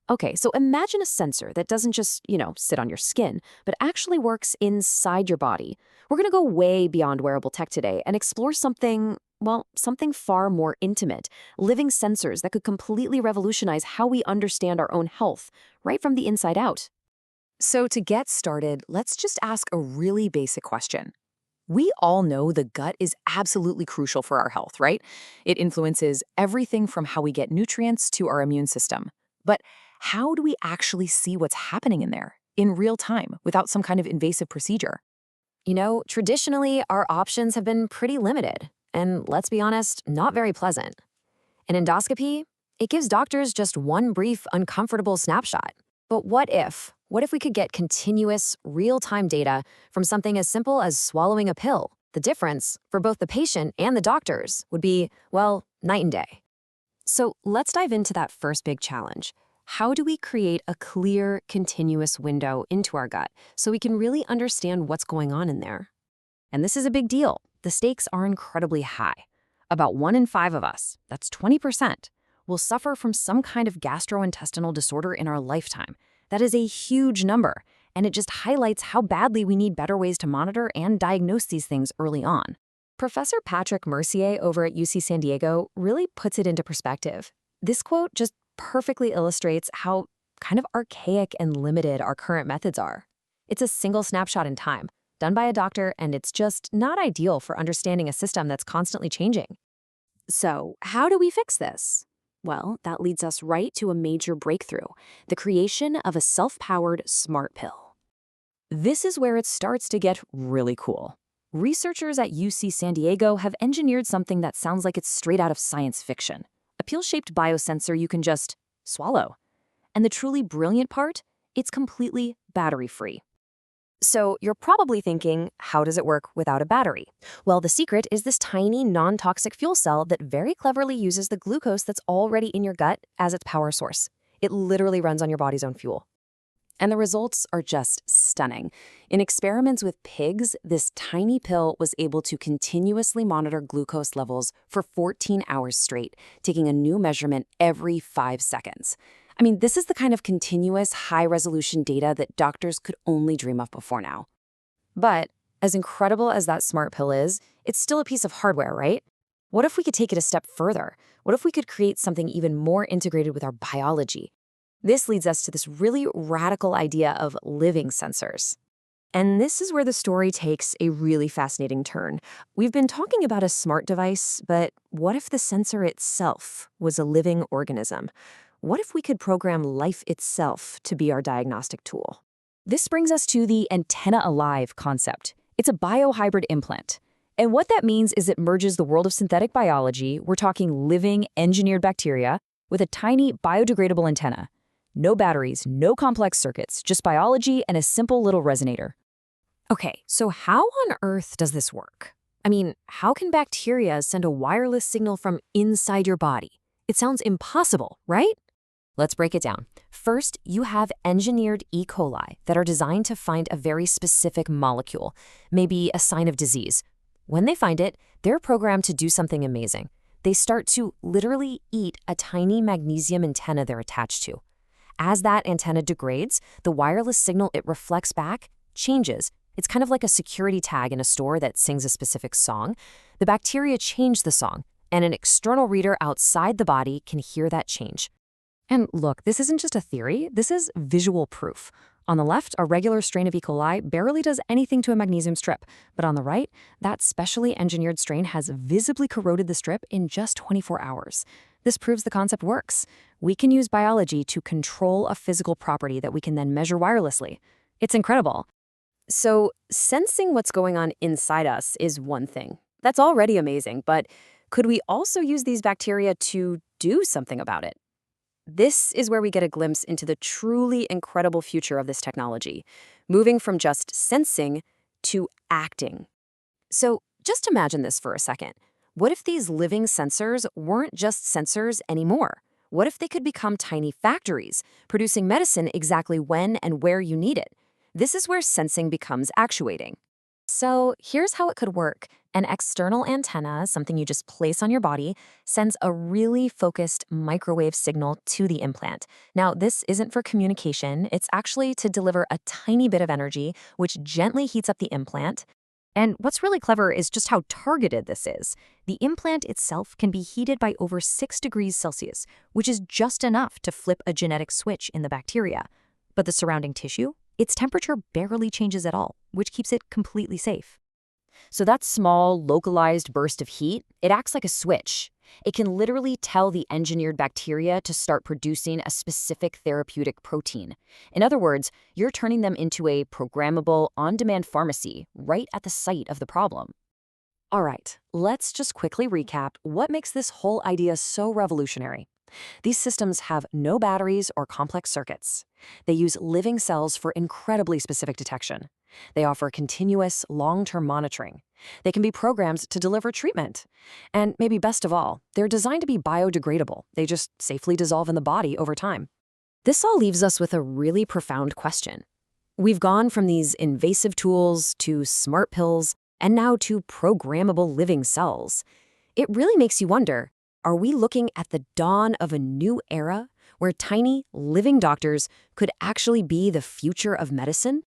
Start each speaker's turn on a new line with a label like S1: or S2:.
S1: Okay, so imagine a sensor that doesn't just, sit on your skin, but actually works inside your body. We're going to go way beyond wearable tech today and explore something, well, something far more intimate, living sensors that could completely revolutionize how we understand our own health, right from the inside out.
S2: So, to get started, let's just ask a really basic question. We all know the gut is absolutely crucial for our health, right? It influences everything from how we get nutrients to our immune system. But how do we actually see what's happening in there in real time without some kind of invasive procedure?
S1: Traditionally, our options have been pretty limited, and let's be honest, not very pleasant. An endoscopy, it gives doctors just one brief, uncomfortable snapshot. But what if? What if we could get continuous, real-time data from something as simple as swallowing a pill? The difference, for both the patient and the doctors, would be, well, night and day. So let's dive into that first big challenge. How do we create a clear, continuous window into our gut so we can really understand what's going on in there? And this is a big deal. The stakes are incredibly high. About 1 in 5 of us, that's 20%, will suffer from some kind of gastrointestinal disorder in our lifetime. That is a huge number, and it just highlights how badly we need better ways to monitor and diagnose these things early on. Professor Patrick Mercier over at UC San Diego really puts it into perspective. This quote just perfectly illustrates how kind of archaic and limited our current methods are. It's a single snapshot in time, done by a doctor, and it's just not ideal for understanding a system that's constantly changing. So, how do we fix this? Well, that leads us right to a major breakthrough, the creation of a self-powered smart pill. This is where it starts to get really cool. Researchers at UC San Diego have engineered something that sounds like it's straight out of science fiction. A pill-shaped biosensor you can just swallow. And the truly brilliant part? It's completely battery-free. So you're probably thinking, how does it work without a battery? Well, the secret is this tiny, non-toxic fuel cell that very cleverly uses the glucose that's already in your gut as its power source. It literally runs on your body's own fuel. And the results are just stunning. In experiments with pigs, this tiny pill was able to continuously monitor glucose levels for 14 hours straight, taking a new measurement every 5 seconds. I mean, this is the kind of continuous, high-resolution data that doctors could only dream of before now. But as incredible as that smart pill is, it's still a piece of hardware, right? What if we could take it a step further? What if we could create something even more integrated with our biology? This leads us to this really radical idea of living sensors. And this is where the story takes a really fascinating turn. We've been talking about a smart device, but what if the sensor itself was a living organism? What if we could program life itself to be our diagnostic tool? This brings us to the antenna-alive concept. It's a biohybrid implant. And what that means is it merges the world of synthetic biology, we're talking living, engineered bacteria, with a tiny biodegradable antenna. No batteries, no complex circuits, just biology and a simple little resonator. Okay, so how on earth does this work? I mean, how can bacteria send a wireless signal from inside your body? It sounds impossible, right? Let's break it down. First, you have engineered E. coli that are designed to find a very specific molecule, maybe a sign of disease. When they find it, they're programmed to do something amazing. They start to literally eat a tiny magnesium antenna they're attached to. As that antenna degrades, the wireless signal it reflects back changes. It's kind of like a security tag in a store that sings a specific song. The bacteria change the song, and an external reader outside the body can hear that change. And look, this isn't just a theory, this is visual proof. On the left, a regular strain of E. coli barely does anything to a magnesium strip, but on the right, that specially engineered strain has visibly corroded the strip in just 24 hours. This proves the concept works. We can use biology to control a physical property that we can then measure wirelessly. It's incredible. So, sensing what's going on inside us is one thing. That's already amazing, but could we also use these bacteria to do something about it? This is where we get a glimpse into the truly incredible future of this technology, moving from just sensing to acting. So just imagine this for a second. What if these living sensors weren't just sensors anymore? What if they could become tiny factories, producing medicine exactly when and where you need it? This is where sensing becomes actuating. So here's how it could work. An external antenna, something you just place on your body, sends a really focused microwave signal to the implant. Now, this isn't for communication, it's actually to deliver a tiny bit of energy, which gently heats up the implant. And what's really clever is just how targeted this is. The implant itself can be heated by over 6 degrees Celsius, which is just enough to flip a genetic switch in the bacteria. But the surrounding tissue? Its temperature barely changes at all, which keeps it completely safe. So that small, localized burst of heat, it acts like a switch. It can literally tell the engineered bacteria to start producing a specific therapeutic protein. In other words, you're turning them into a programmable, on-demand pharmacy right at the site of the problem. All right, let's just quickly recap what makes this whole idea so revolutionary. These systems have no batteries or complex circuits. They use living cells for incredibly specific detection. They offer continuous, long-term monitoring. They can be programmed to deliver treatment. And maybe best of all, they're designed to be biodegradable. They just safely dissolve in the body over time. This all leaves us with a really profound question. We've gone from these invasive tools to smart pills and now to programmable living cells. It really makes you wonder, are we looking at the dawn of a new era where tiny, living doctors could actually be the future of medicine?